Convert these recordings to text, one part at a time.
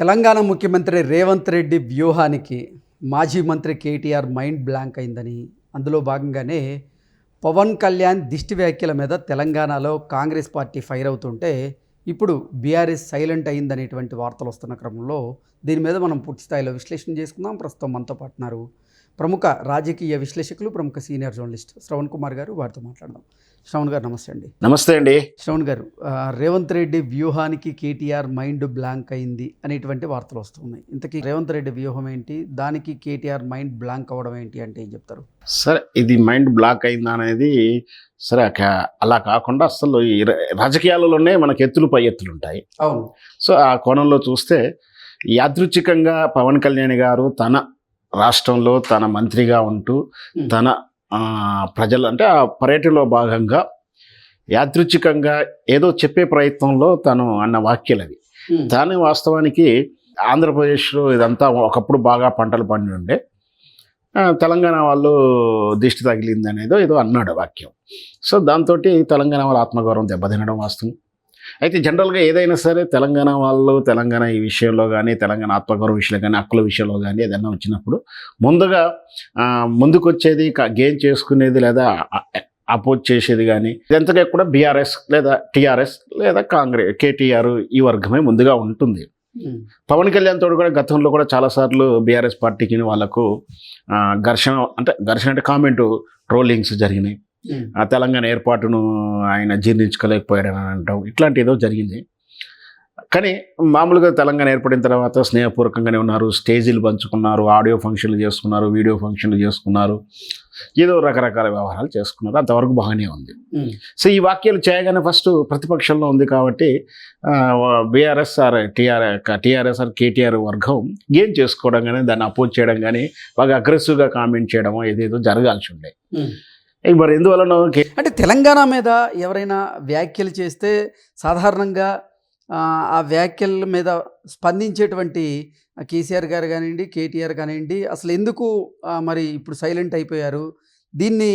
తెలంగాణ ముఖ్యమంత్రి రేవంత్ రెడ్డి వ్యూహానికి మాజీ మంత్రి కేటీఆర్ మైండ్ బ్లాంక్ అయిందని, అందులో భాగంగానే పవన్ కళ్యాణ్ దిష్టి వ్యాఖ్యల మీద తెలంగాణలో కాంగ్రెస్ పార్టీ ఫైర్ అవుతుంటే ఇప్పుడు బీఆర్ఎస్ సైలెంట్ అయిందనేటువంటి వార్తలు వస్తున్న క్రమంలో దీని మీద మనం పూర్తి స్థాయిలో విశ్లేషణ చేసుకుందాం. ప్రస్తుతం మనతో పాటున్నారు ప్రముఖ రాజకీయ విశ్లేషకులు, ప్రముఖ సీనియర్ జర్నలిస్ట్ శ్రవణ్ కుమార్ గారు. వారితో మాట్లాడదాం. శ్రవణ్ గారు నమస్తే అండి. నమస్తే అండి. శ్రవణ్ గారు, రేవంత్ రెడ్డి వ్యూహానికి కేటీఆర్ మైండ్ బ్లాంక్ అయింది అనేటువంటి వార్తలు వస్తున్నాయి. ఇంతకీ రేవంత్ రెడ్డి వ్యూహం ఏంటి, దానికి కేటీఆర్ మైండ్ బ్లాంక్ అవ్వడం ఏంటి అంటే ఏం చెప్తారు? సరే, ఇది మైండ్ బ్లాక్ అయిందా అనేది సరే అలా కాకుండా అసలు ఈ రాజకీయాలలోనే మనకు ఎత్తులు పై ఎత్తులు ఉంటాయి. అవును. సో ఆ కోణంలో చూస్తే యాదృచ్ఛికంగా పవన్ కళ్యాణ్ గారు తన రాష్ట్రంలో తన మంత్రిగా ఉంటూ తన ప్రజలు అంటే ఆ పర్యటనలో భాగంగా యాదృచ్ఛికంగా ఏదో చెప్పే ప్రయత్నంలో తను అన్న వాక్యాలు అవి. దాని వాస్తవానికి ఆంధ్రప్రదేశ్లో ఇదంతా ఒకప్పుడు బాగా పంటలు పండి ఉండే, తెలంగాణ వాళ్ళు దిష్టి తగిలింది అనేదో ఏదో అన్నాడు వాక్యం. సో దాంతో తెలంగాణ వాళ్ళ ఆత్మగౌరవం దెబ్బతినడం వాస్తవం. అయితే జనరల్గా ఏదైనా సరే తెలంగాణ వాళ్ళు తెలంగాణ ఈ విషయంలో కానీ, తెలంగాణ ఆత్మగౌరవ విషయంలో కానీ, హక్కుల విషయంలో కానీ ఏదైనా వచ్చినప్పుడు ముందుగా ముందుకొచ్చేది గెయిన్ చేసుకునేది లేదా అపోజ్ చేసేది కానీ ఇదంతగా కూడా బీఆర్ఎస్ లేదా టీఆర్ఎస్ లేదా కాంగ్రెస్ కేటీఆర్ ఈ వర్గమే ముందుగా ఉంటుంది. పవన్ కళ్యాణ్ తోడు కూడా గతంలో కూడా చాలాసార్లు బీఆర్ఎస్ పార్టీకి వాళ్ళకు ఘర్షణ అంటే కామెంటు ట్రోలింగ్స్ జరిగినాయి. ఆ తెలంగాణ ఏర్పాటును ఆయన జీర్ణించుకోలేకపోయారని అంటాం, ఇట్లాంటి ఏదో జరిగింది. కానీ మామూలుగా తెలంగాణ ఏర్పడిన తర్వాత స్నేహపూర్వకంగానే ఉన్నారు, స్టేజీలు పంచుకున్నారు, ఆడియో ఫంక్షన్లు చేసుకున్నారు, వీడియో ఫంక్షన్లు చేసుకున్నారు, ఏదో రకరకాల వ్యవహారాలు చేసుకున్నారు. అంతవరకు బాగానే ఉంది. సో ఈ వాక్యాలు చేయగానే ఫస్ట్ ప్రతిపక్షంలో ఉంది కాబట్టి బీఆర్ఎస్ ఆర్ టీఆర్ఎస్ ఆర్ కేటీఆర్ వర్గం గేమ్ చేసుకోవడం కానీ, దాన్ని అపోజ్ చేయడం కానీ, బాగా అగ్రెసివ్గా కామెంట్ చేయడం ఏదేదో జరగాల్సి ఉండే. మరి ఎందువలన అంటే తెలంగాణ మీద ఎవరైనా వ్యాఖ్యలు చేస్తే సాధారణంగా ఆ వ్యాఖ్యల మీద స్పందించేటువంటి కేసీఆర్ గారు కానివ్వండి, కేటీఆర్ కానివ్వండి, అసలు ఎందుకు మరి ఇప్పుడు సైలెంట్ అయిపోయారు? దీన్ని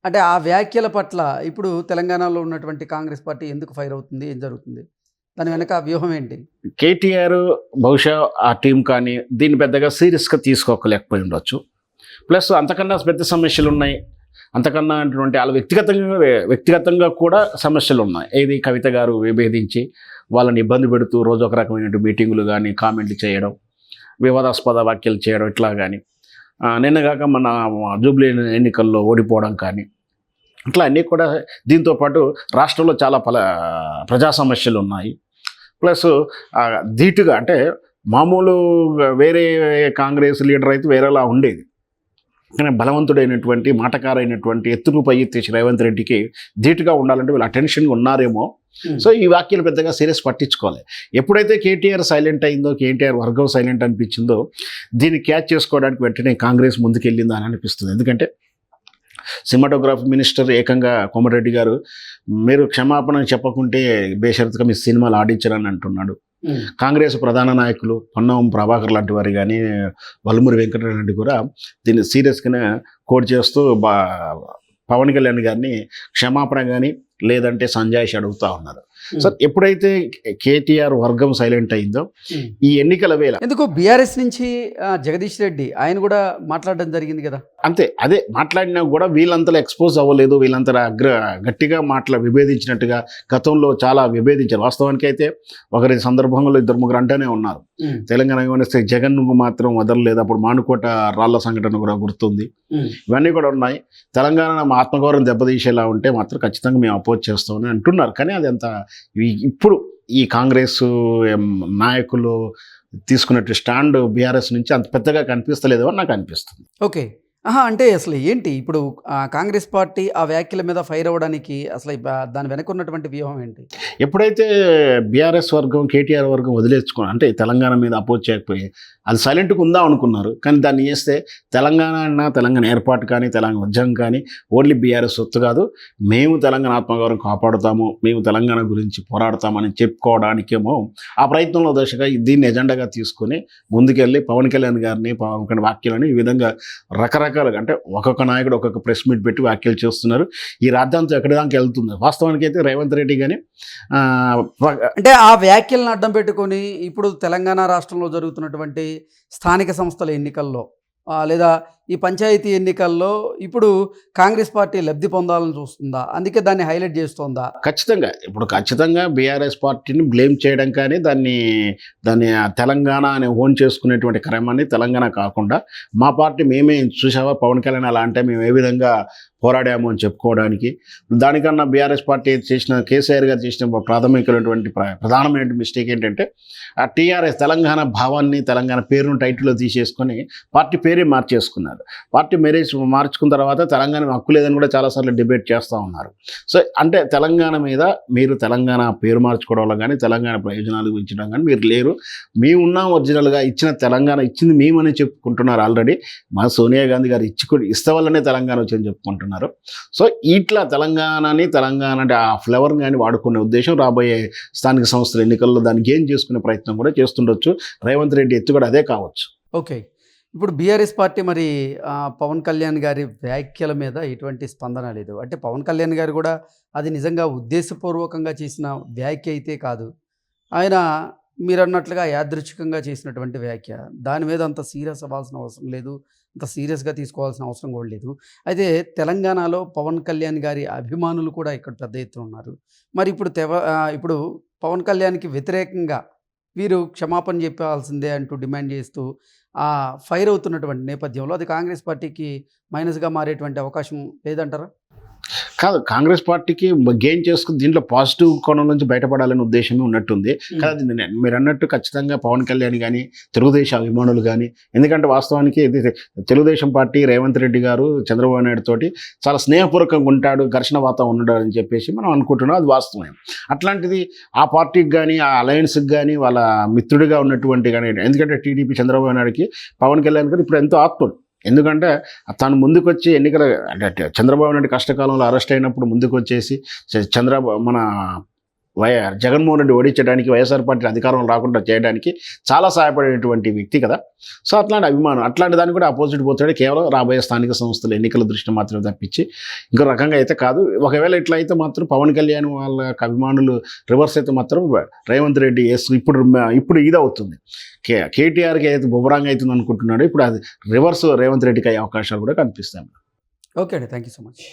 అంటే ఆ వ్యాఖ్యల పట్ల ఇప్పుడు తెలంగాణలో ఉన్నటువంటి కాంగ్రెస్ పార్టీ ఎందుకు ఫైర్ అవుతుంది? ఏం జరుగుతుంది? దాని వెనక వ్యూహం ఏంటి? కేటీఆర్ బహుశా ఆ టీం కానీ దీన్ని పెద్దగా సీరియస్గా తీసుకోలేకపోయి ఉండొచ్చు. ప్లస్ అంతకన్నా పెద్ద సమస్యలు ఉన్నాయి, అంతకన్నా అటువంటి వాళ్ళ వ్యక్తిగతంగా కూడా సమస్యలు ఉన్నాయి. ఏది కవిత గారు విభేదించి వాళ్ళని ఇబ్బంది పెడుతూ రోజు ఒక రకమైన మీటింగులు కానీ, కామెంట్లు చేయడం, వివాదాస్పద వ్యాఖ్యలు చేయడం, ఇట్లా కానీ నిన్నగాక మన జూబ్లీ ఎన్నికల్లో ఓడిపోవడం కానీ, ఇట్లా అన్నీ కూడా దీంతోపాటు రాష్ట్రంలో చాలా ప్రజా సమస్యలు ఉన్నాయి. ప్లస్ ధీటుగా అంటే మామూలు వేరే కాంగ్రెస్ లీడర్ అయితే వేరేలా ఉండేది, కానీ బలవంతుడైనటువంటి మాటకారైనటువంటి ఎత్తుకు పై ఎత్తేసి రేవంత్ రెడ్డికి ధీటుగా ఉండాలంటే వీళ్ళు అటెన్షన్గా ఉన్నారేమో. సో ఈ వ్యాఖ్యలు పెద్దగా సీరియస్ పట్టించుకోవాలి. ఎప్పుడైతే కేటీఆర్ సైలెంట్ అయిందో, కేటీఆర్ వర్గం సైలెంట్ అనిపించిందో, దీన్ని క్యాచ్ చేసుకోవడానికి వెంటనే కాంగ్రెస్ ముందుకెళ్ళిందా అని అనిపిస్తుంది. ఎందుకంటే సినిమాటోగ్రఫీ మినిస్టర్ ఏకంగా కోమటిరెడ్డి గారు మీరు క్షమాపణ చెప్పకుంటే బేషరతుగా మీ సినిమాలు ఆడించరని అంటున్నాడు. కాంగ్రెస్ ప్రధాన నాయకులు పొన్నం ప్రభాకర్ లాంటి వారు కానీ, వల్లమూరి వెంకటరెడ్డి కూడా దీన్ని సీరియస్గానే కోట్ చేస్తూ పవన్ కళ్యాణ్ గారిని క్షమాపణ కానీ లేదంటే సంజాయిషి అడుగుతూ ఉన్నారు. సో ఎప్పుడైతే కేటీఆర్ వర్గం సైలెంట్ అయిందో ఈ ఎన్నికల వేళ ఎందుకు బీఆర్ఎస్ నుంచి జగదీష్ రెడ్డి ఆయన కూడా మాట్లాడడం జరిగింది కదా. అంతే, అదే మాట్లాడినా కూడా వీళ్ళంతలో ఎక్స్పోజ్ అవ్వలేదు, వీళ్ళంతా గట్టిగా విభేదించినట్టుగా గతంలో చాలా విభేదించారు. వాస్తవానికి అయితే ఒకరి సందర్భంలో 2-3 అంటేనే ఉన్నారు. తెలంగాణ గమనిస్తే జగన్ మాత్రం వదలలేదు. అప్పుడు మానుకోట రాళ్ల సంఘటన కూడా గుర్తుంది. ఇవన్నీ కూడా ఉన్నాయి. తెలంగాణ ఆత్మగౌరవం దెబ్బతీసేలా ఉంటే మాత్రం ఖచ్చితంగా మేము అపోజ్ చేస్తామని అంటున్నారు. కానీ అది అంత ఇప్పుడు ఈ కాంగ్రెస్ నాయకులు తీసుకున్నట్టు స్టాండ్ బీఆర్ఎస్ నుంచి అంత పెద్దగా కనిపిస్తలేదు అని నాకు అనిపిస్తుంది. ఓకే, అంటే అసలు ఏంటి ఇప్పుడు కాంగ్రెస్ పార్టీ ఆ వ్యాఖ్యల మీద ఫైర్ అవ్వడానికి అసలు దాని వెనక ఉన్నటువంటి వ్యూహం ఏంటి? ఎప్పుడైతే బీఆర్ఎస్ వర్గం కేటీఆర్ వర్గం వదిలేసుకున్నారు అంటే తెలంగాణ మీద అపోజ్ చేయకపోయి అది సైలెంట్గా ఉందాం అనుకున్నారు. కానీ దాన్ని చేస్తే తెలంగాణ ఏర్పాటు కానీ, తెలంగాణ ఉద్యమం కానీ ఓన్లీ బీఆర్ఎస్ సొత్తు కాదు, మేము తెలంగాణ ఆత్మగౌరవం కాపాడుతాము, మేము తెలంగాణ గురించి పోరాడతామని చెప్పుకోవడానికేమో ఆ ప్రయత్నంలో దశగా దీన్ని ఎజెండాగా తీసుకొని ముందుకెళ్ళి పవన్ కళ్యాణ్ గారిని, పవన్ కళ్యాణ్ వ్యాఖ్యలని ఈ విధంగా రకరకాల రకాలుగా అంటే ఒక్కొక్క నాయకుడు ఒక్కొక్క ప్రెస్ మీట్ పెట్టి వ్యాఖ్యలు చేస్తున్నారు. ఈ రాద్ధాంతం ఎక్కడి దాకా వెళ్తుంది. వాస్తవానికి అయితే రేవంత్ రెడ్డి కానీ అంటే ఆ వ్యాఖ్యలను అడ్డం పెట్టుకొని ఇప్పుడు తెలంగాణ రాష్ట్రంలో జరుగుతున్నటువంటి స్థానిక సంస్థల ఎన్నికల్లో లేదా ఈ పంచాయతీ ఎన్నికల్లో ఇప్పుడు కాంగ్రెస్ పార్టీ లబ్ధి పొందాలని చూస్తుందా, అందుకే దాన్ని హైలైట్ చేస్తోందా? ఖచ్చితంగా బీఆర్ఎస్ పార్టీని బ్లేమ్ చేయడం కానీ దాన్ని తెలంగాణ అని ఓన్ చేసుకునేటువంటి క్రమాన్ని తెలంగాణ కాకుండా మా పార్టీ మేమే చూసావా పవన్ కళ్యాణ్ అలా అంటే మేము ఏ విధంగా పోరాడాము అని చెప్పుకోవడానికి, దానికన్నా బీఆర్ఎస్ పార్టీ చేసిన కేసీఆర్ గారు చేసిన ప్రాథమికమైనటువంటి ప్రధానమైన మిస్టేక్ ఏంటంటే ఆ టీఆర్ఎస్ తెలంగాణ భావాన్ని తెలంగాణ పేరును టైటిల్లో తీసేసుకొని పార్టీ పేరే మార్చేసుకున్నారు. పార్టీ మార్చుకున్న తర్వాత తెలంగాణ హక్కు లేదని కూడా చాలాసార్లు డిబేట్ చేస్తూ ఉన్నారు. సో అంటే తెలంగాణ మీద మీరు తెలంగాణ పేరు మార్చుకోవడంలో కానీ తెలంగాణ ప్రయోజనాలు ఇచ్చడం కానీ మీరు లేరు. మేము ఉన్నాం ఒరిజినల్గా, ఇచ్చిన తెలంగాణ ఇచ్చింది మేమని చెప్పుకుంటున్నారు. ఆల్రెడీ మా సోనియా గాంధీ గారు ఇస్తే వల్లనే తెలంగాణ వచ్చిందని చెప్పుకుంటున్నారు. సో ఇట్లా తెలంగాణ అంటే ఆ ఫ్లేవర్ కానీ వాడుకునే ఉద్దేశం రాబోయే స్థానిక సంస్థల ఎన్నికల్లో దాన్ని గెయిన్ చేసుకునే ప్రయత్నం కూడా చేస్తుండొచ్చు. రేవంత్ రెడ్డి ఎత్తుగడ అదే కావచ్చు. ఓకే, ఇప్పుడు బీఆర్ఎస్ పార్టీ మరి పవన్ కళ్యాణ్ గారి వ్యాఖ్యల మీద ఎటువంటి స్పందన లేదు. అంటే పవన్ కళ్యాణ్ గారు కూడా అది నిజంగా ఉద్దేశపూర్వకంగా చేసిన వ్యాఖ్య అయితే కాదు, ఆయన మీరు అన్నట్లుగా యాదృచ్ఛికంగా చేసినటువంటి వ్యాఖ్య. దాని మీద అంత సీరియస్ అవ్వాల్సిన అవసరం లేదు, అంత సీరియస్గా తీసుకోవాల్సిన అవసరం కూడా లేదు. అయితే తెలంగాణలో పవన్ కళ్యాణ్ గారి అభిమానులు కూడా ఇక్కడ పెద్ద ఎత్తున ఉన్నారు. మరి ఇప్పుడు పవన్ కళ్యాణ్కి వ్యతిరేకంగా వీరు క్షమాపణ చెప్పాల్సిందే అంటూ డిమాండ్ చేస్తూ ఫైర్ అవుతున్నటువంటి నేపథ్యంలో అది కాంగ్రెస్ పార్టీకి మైనస్గా మారేటువంటి అవకాశం లేదంటారా? కాదు, కాంగ్రెస్ పార్టీకి గెయిన్ చేసుకుని దీంట్లో పాజిటివ్ కోణం నుంచి బయటపడాలనే ఉద్దేశమే ఉన్నట్టుంది. కానీ మీరు అన్నట్టు ఖచ్చితంగా పవన్ కళ్యాణ్ కానీ తెలుగుదేశం అభిమానులు కానీ, ఎందుకంటే వాస్తవానికి ఇది తెలుగుదేశం పార్టీ రేవంత్ రెడ్డి గారు చంద్రబాబు నాయుడు తోటి చాలా స్నేహపూర్వకంగా ఉంటాడు, ఘర్షణ వాతావరణం ఉండడు అని చెప్పేసి మనం అనుకుంటున్నాం. అది వాస్తవం. అట్లాంటిది ఆ పార్టీకి కానీ ఆ అలయన్స్కి కానీ వాళ్ళ మిత్రుడిగా ఉన్నటువంటి కానీ, ఎందుకంటే టీడీపీ చంద్రబాబు నాయుడుకి పవన్ కళ్యాణ్ గారు ఇప్పుడు ఎంతో ఆత్ముడు. ఎందుకంటే తను ముందుకొచ్చి ఎన్నికల అంటే చంద్రబాబు నాయుడు కష్టకాలంలో అరెస్ట్ అయినప్పుడు ముందుకు వచ్చేసి మన జగన్మోహన్ రెడ్డి ఓడించడానికి వైఎస్ఆర్ పార్టీ అధికారంలో రాకుండా చేయడానికి చాలా సహాయపడేటువంటి వ్యక్తి కదా. సో అట్లాంటి అభిమానం, అట్లాంటి దాన్ని కూడా అపోజిట్ పోతాడు. కేవలం రాబోయే స్థానిక సంస్థల ఎన్నికల దృష్టి మాత్రమే తప్పించి ఇంకో రకంగా అయితే కాదు. ఒకవేళ ఇట్లా అయితే మాత్రం పవన్ కళ్యాణ్ వాళ్ళ అభిమానులు రివర్స్ అయితే మాత్రం రేవంత్ రెడ్డి ఇప్పుడు ఇదవుతుంది. కేటీఆర్కి అయితే బొబరాంగ్ అవుతుంది అనుకుంటున్నాడు. ఇప్పుడు అది రివర్స్ రేవంత్ రెడ్డికి అయ్యే అవకాశాలు కూడా కనిపిస్తాయి. ఓకే అండి, థ్యాంక్ యూ సో మచ్.